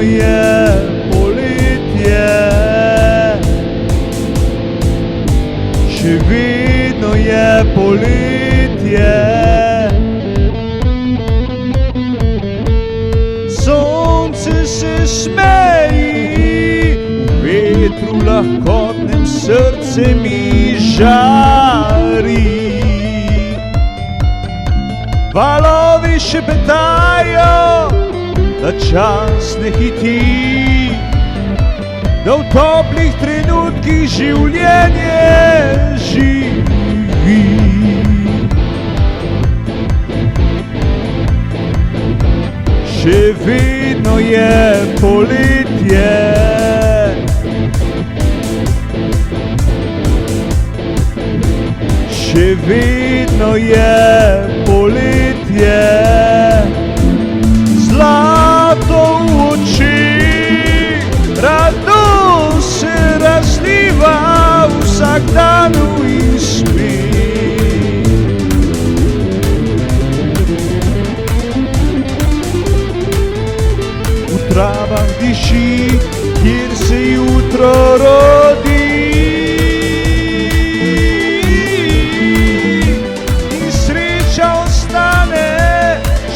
je poletje, še vedno je poletje. Sonce se smeji, v vetru lahkotnem srce mi žari. Valovi šepetajo, da čas ne hiti, da v toplih trenutkih življenje živi. Še vedno je poletje, še vedno je poletje. Zlato v očeh, radost se razliva vsak dan v smeh. V travah diši, kjer se jutro rodi,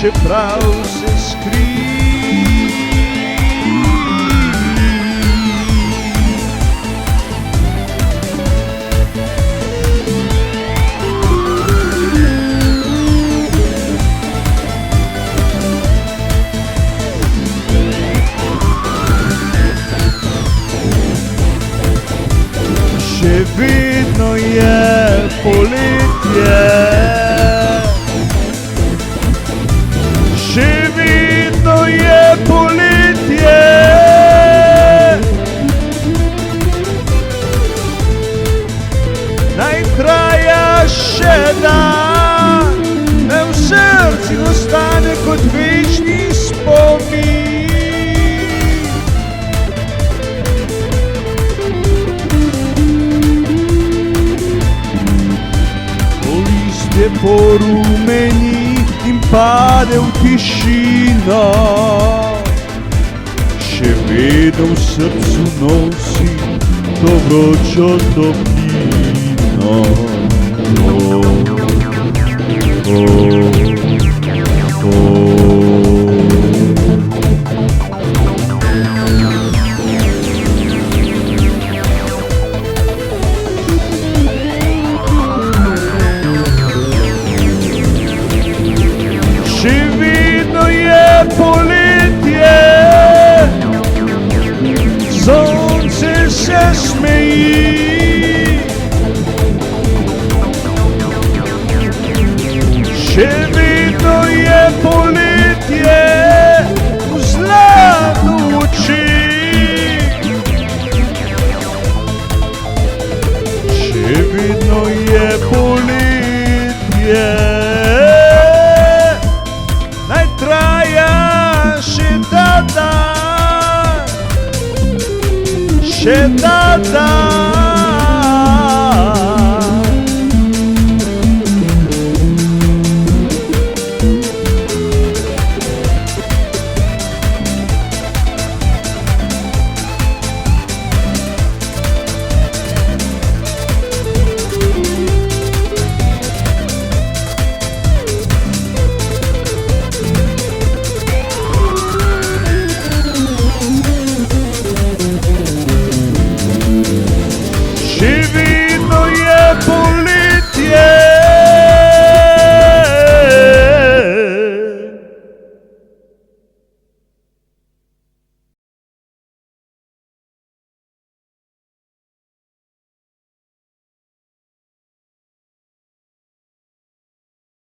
čeprav se skrivi. Še vedno je poletje, še vedno je poletje. Naj traja še dan, naj v srcu ostane kot večni spomin. Ko listje porumeni in pade v tišino, še vedno v srcu nosi to vročo toplino. Še vedno je poletje, sonce se smeji. Še vedno je poletje, v zlatu očeh. Še vedno je poletje, naj traja še ta dan, še ta dan. Še